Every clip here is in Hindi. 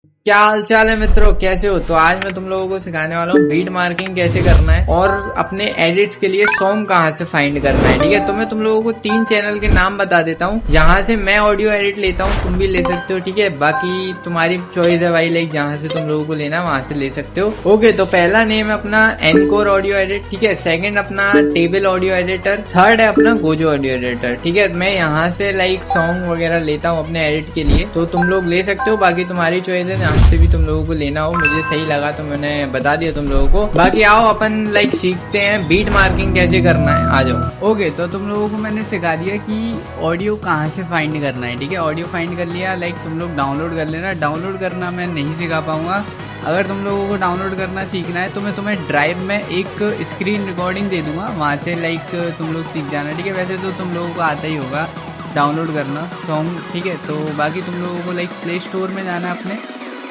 क्या हाल चाल है मित्रों, कैसे हो? तो आज मैं तुम लोगों को सिखाने वाला हूँ बीट मार्किंग कैसे करना है और अपने एडिट्स के लिए सॉन्ग कहाँ से फाइंड करना है। ठीक है, तो मैं तुम लोगों को 3 चैनल के नाम बता देता हूँ जहाँ से मैं ऑडियो एडिट लेता हूँ, तुम भी ले सकते हो। ठीक है, बाकी तुम्हारी चॉइस है भाई, लाइक जहाँ से तुम लोगों को लेना वहां से ले सकते हो। ओके, तो पहला नेम है अपना एनकोर ऑडियो एडिट। ठीक है, सेकंड अपना टेबल ऑडियो एडिटर, थर्ड है अपना गोजो ऑडियो एडिटर। ठीक है, मैं यहाँ से लाइक सॉन्ग वगैरह लेता हूँ अपने एडिट के लिए, तो तुम लोग ले सकते हो। बाकी तुम्हारी चॉइस है जहाँ से भी तुम लोगों को लेना हो। मुझे सही लगा तो मैंने बता दिया तुम लोगों को। बाकी आओ अपन लाइक सीखते हैं बीट मार्किंग कैसे करना है, आ जाओ। ओके, तो तुम लोगों को मैंने सिखा दिया कि ऑडियो कहाँ से फाइंड करना है। ठीक है, ऑडियो फाइंड कर लिया, लाइक तुम लोग डाउनलोड कर लेना। डाउनलोड करना मैं नहीं सिखा पाऊंगा। अगर तुम लोगों को डाउनलोड करना सीखना है तो मैं तुम्हें ड्राइव में एक स्क्रीन रिकॉर्डिंग दे दूंगा, वहाँ से लाइक तुम लोग सीख जाना। ठीक है, वैसे तो तुम लोगों को आता ही होगा डाउनलोड करना सॉन्ग। ठीक है, तो बाकी तुम लोगों को लाइक प्ले स्टोर में जाना है। अपने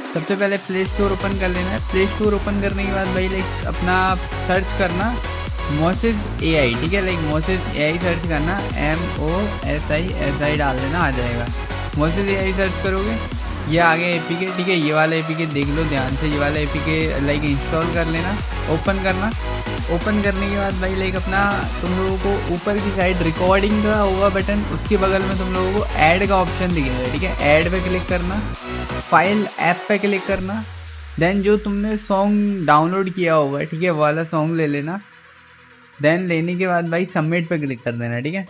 सबसे पहले प्ले स्टोर ओपन कर लेना है। प्ले स्टोर ओपन करने के बाद भाई लाइक अपना सर्च करना मोसेस एआई। ठीक है, लाइक मोसेस एआई सर्च करना, MOSISI डाल देना, आ जाएगा। मोसेस एआई सर्च करोगे, ये आगे एपीके। ठीक है, ये वाला एपीके देख लो ध्यान से, ये वाला एपीके लाइक इंस्टॉल कर लेना, ओपन करना। ओपन करने के बाद भाई लाइक अपना तुम लोगों को ऊपर की साइड रिकॉर्डिंग का होगा बटन, उसके बगल में तुम लोगों को ऐड का ऑप्शन दिखेगा। ठीक है, ऐड पे क्लिक करना, फाइल ऐप पे क्लिक करना, देन जो तुमने सॉन्ग डाउनलोड किया होगा, ठीक है, वो वाला सॉन्ग ले लेना। देन लेने के बाद भाई सबमिट पे क्लिक कर देना। ठीक है,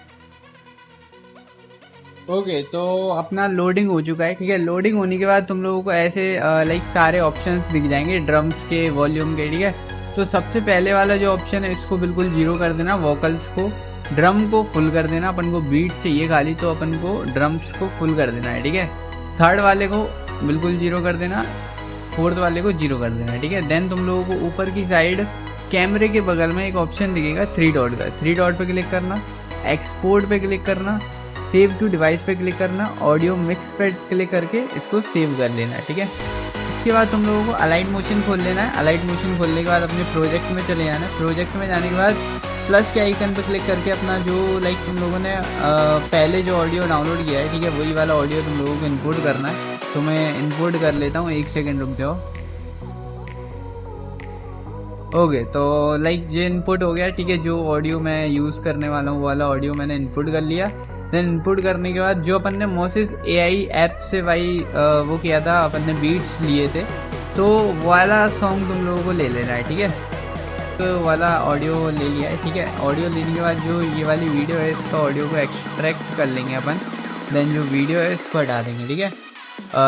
ओके, तो अपना लोडिंग हो चुका है। ठीक है, लोडिंग होने के बाद तुम लोगों को ऐसे लाइक सारे ऑप्शंस दिख जाएंगे ड्रम्स के, वॉल्यूम के। ठीक है, तो सबसे पहले वाला जो ऑप्शन है इसको बिल्कुल जीरो कर देना, वोकल्स को, ड्रम को फुल कर देना। अपन को बीट चाहिए खाली, तो अपन को ड्रम्स को फुल कर देना है। ठीक है, थर्ड वाले को बिल्कुल जीरो कर देना, फोर्थ वाले को जीरो कर देना। ठीक है, देन तुम लोगों को ऊपर की साइड कैमरे के बगल में एक ऑप्शन दिखेगा 3 डॉट का, 3 डॉट पे क्लिक करना, एक्सपोर्ट पे क्लिक करना, सेव टू डिवाइस पे क्लिक करना, ऑडियो मिक्स पे क्लिक करके इसको सेव कर लेना है। ठीक है, उसके बाद तुम लोगों को अलाइट मोशन खोल लेना है। अलाइट मोशन खोलने के बाद अपने प्रोजेक्ट में चले जाना है। प्रोजेक्ट में जाने के बाद प्लस के आइकन पे क्लिक करके अपना जो लाइक तुम लोगों ने पहले जो ऑडियो डाउनलोड किया है, ठीक है, वही वाला ऑडियो तुम लोगों को इनपुट करना है। तो मैं इनपुट कर लेता हूँ, 1 सेकेंड रुक जाओ। ओके, तो लाइक ये इनपुट हो गया। ठीक है, जो ऑडियो मैं यूज़ करने वाला हूँ वो वाला ऑडियो मैंने इनपुट कर लिया। देन इनपुट करने के बाद जो अपन ने मोसेस एआई ऐप से भाई वो किया था, अपन ने बीट्स लिए थे, तो वो वाला सॉन्ग तुम लोगों को ले लेना है। ठीक है, तो वाला ऑडियो ले लिया है। ठीक है, ऑडियो लेने के बाद जो ये वाली वीडियो है इसका ऑडियो को एक्सट्रैक्ट कर लेंगे अपन। देन जो वीडियो है इसको हटा देंगे। ठीक है,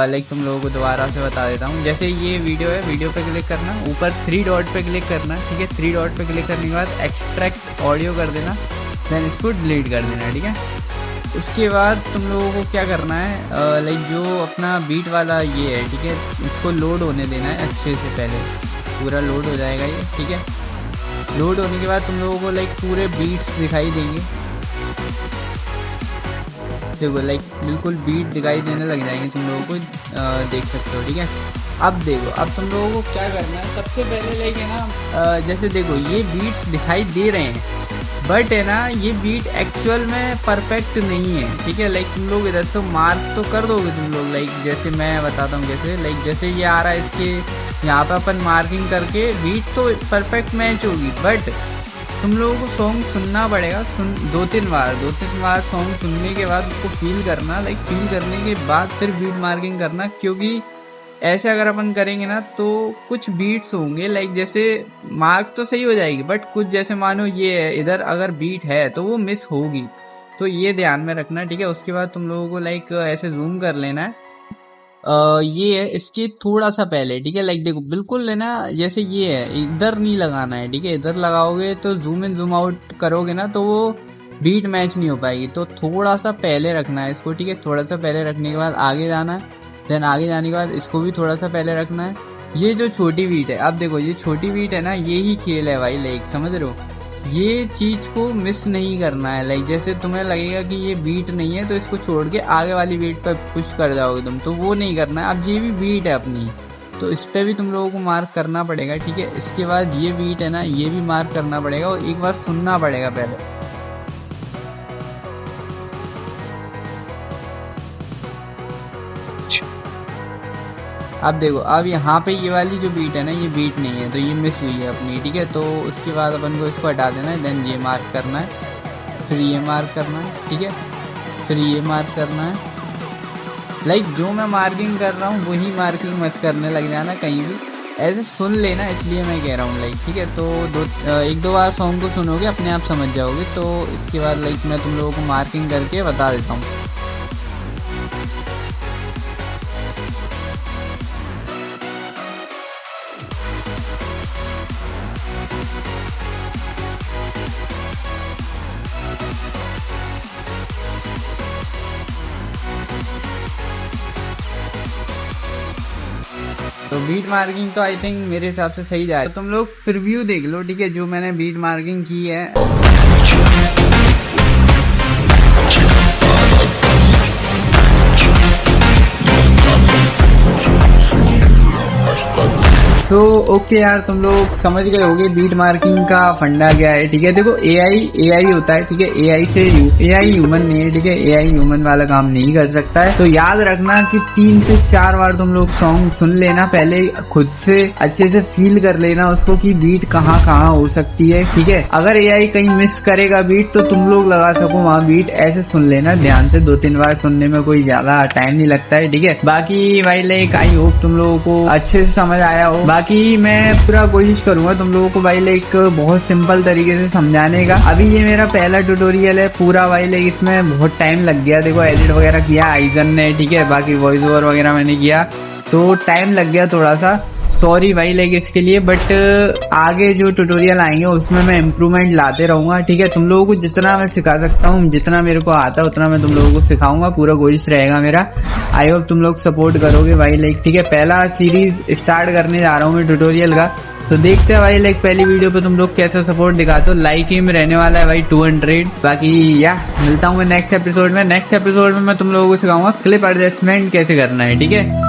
लाइक तुम लोगों को दोबारा से बता देता हूँ। जैसे ये वीडियो है, वीडियो पे क्लिक करना, ऊपर 3 डॉट पे क्लिक करना। ठीक है, 3 डॉट पे क्लिक करने के बाद एक्सट्रैक्ट ऑडियो कर देना, देन इसको डिलीट कर देना। ठीक है, उसके बाद तुम लोगों को क्या करना है, लाइक जो अपना बीट वाला ये है, ठीक है, इसको लोड होने देना है अच्छे से, पहले पूरा लोड हो जाएगा ये। ठीक है, लोड होने के बाद तुम लोगों को लाइक पूरे बीट्स दिखाई देंगे। देखो लाइक बिल्कुल बीट दिखाई देने लग जाएंगे तुम लोगों को, देख सकते हो। ठीक है, अब देखो, अब तुम लोगों को क्या करना है, सबसे पहले लाइक है ना, जैसे देखो ये बीट्स दिखाई दे रहे हैं, बट है ना ये बीट एक्चुअल में परफेक्ट नहीं है। ठीक है, लाइक तुम लोग इधर से मार्क तो कर दोगे तुम लोग, लाइक जैसे मैं बताता हूँ कैसे, लाइक जैसे ये आ रहा है, इसके यहाँ पे अपन मार्किंग करके बीट तो परफेक्ट मैच होगी, बट तुम लोगों को सॉन्ग सुनना पड़ेगा, 2-3 बार सॉन्ग सुनने के बाद उसको फील करना, लाइक फील करने के बाद फिर बीट मार्किंग करना। क्योंकि ऐसे अगर अपन करेंगे ना तो कुछ बीट्स होंगे, लाइक जैसे मार्क तो सही हो जाएगी, बट कुछ जैसे मानो ये है, इधर अगर बीट है तो वो मिस होगी, तो ये ध्यान में रखना। ठीक है, उसके बाद तुम लोगों को लाइक ऐसे जूम कर लेना है, ये है इसके थोड़ा सा पहले। ठीक है, लाइक देखो बिल्कुल लेना, जैसे ये है इधर नहीं लगाना है। ठीक है, इधर लगाओगे तो जूम इन जूम आउट करोगे ना तो वो बीट मैच नहीं हो पाएगी, तो थोड़ा सा पहले रखना है इसको। ठीक है, थोड़ा सा पहले रखने के बाद आगे जाना है, देन आगे जाने के बाद इसको भी थोड़ा सा पहले रखना है। ये जो छोटी बीट है, अब देखो ये छोटी बीट है ना, ये ही खेल है भाई, लाइक समझ रहे हो, ये चीज को मिस नहीं करना है। लाइक जैसे तुम्हें लगेगा कि ये बीट नहीं है तो इसको छोड़ के आगे वाली बीट पर पुश कर जाओगे तुम, तो वो नहीं करना है। अब ये भी बीट है अपनी, तो इस पे भी तुम लोगों को मार्क करना पड़ेगा। ठीक है, इसके बाद ये बीट है ना, ये भी मार्क करना पड़ेगा और एक बार सुनना पड़ेगा पहले। अब देखो, अब यहाँ पे ये वाली जो बीट है ना, ये बीट नहीं है तो ये मिस हुई है अपनी, ठीक है। तो उसके बाद अपन को इसको हटा देना है, देन ये मार्क करना है, फिर ये मार्क करना है, ठीक है, फिर ये मार्क करना है। लाइक जो मैं मार्किंग कर रहा हूँ वही मार्किंग मत करने लग जाना कहीं भी, ऐसे सुन लेना, इसलिए मैं कह रहा हूँ लाइक, ठीक है। तो एक दो बार सॉन्ग को सुनोगे अपने आप समझ जाओगे। तो इसके बाद लाइक मैं तुम लोगों को मार्किंग करके बता देता हूँ। तो बीट मार्किंग तो आई थिंक मेरे हिसाब से सही जा रहा है। तो तुम लोग प्रीव्यू देख लो, ठीक है, जो मैंने बीट मार्किंग की है। तो ओके यार, तुम लोग समझ गए होगे बीट मार्किंग का फंडा क्या है, ठीक है। देखो एआई होता है, ठीक है, एआई ह्यूमन नहीं है, ठीक है, एआई ह्यूमन वाला काम नहीं कर सकता है। तो याद रखना कि 3 से 4 बार तुम लोग सॉन्ग सुन लेना, पहले खुद से अच्छे से फील कर लेना उसको कि बीट कहाँ कहाँ हो सकती है, ठीक है। अगर एआई कहीं मिस करेगा बीट तो तुम लोग लगा सको वहाँ बीट, ऐसे सुन लेना ध्यान से, 2-3 बार सुनने में कोई ज्यादा टाइम नहीं लगता है, ठीक है। बाकी भाई लाइक आई होप तुम लोगों को अच्छे से समझ आया हो। बाकी मैं पूरा कोशिश करूंगा तुम लोगों को भाई लाइक बहुत सिंपल तरीके से समझाने का। अभी ये मेरा पहला ट्यूटोरियल है पूरा भाई लाइक, इसमें बहुत टाइम लग गया। देखो एडिट वगैरह किया आइजन ने, ठीक है, बाकी वॉइस ओवर वगैरह मैंने किया तो टाइम लग गया थोड़ा सा, सॉरी भाई लाइक इसके लिए। बट आगे जो ट्यूटोरियल आएंगे उसमें मैं इम्प्रूवमेंट लाते रहूंगा, ठीक है। तुम लोगों को जितना मैं सिखा सकता हूँ, जितना मेरे को आता है उतना मैं तुम लोगों को सिखाऊंगा, पूरा कोशिश रहेगा मेरा। आई होप तुम लोग सपोर्ट करोगे भाई लाइक, ठीक है। पहला सीरीज स्टार्ट करने जा रहा हूँ मैं ट्यूटोरियल का, तो देखते हैं भाई लाइक पहली वीडियो पे तुम लोग कैसा सपोर्ट दिखाते हो। लाइक ही में रहने वाला है भाई 200। बाकी या मिलता हूँ मैं नेक्स्ट एपिसोड में। नेक्स्ट एपिसोड में मैं तुम लोगों को सिखाऊंगा क्लिप एडजस्टमेंट कैसे करना है, ठीक है।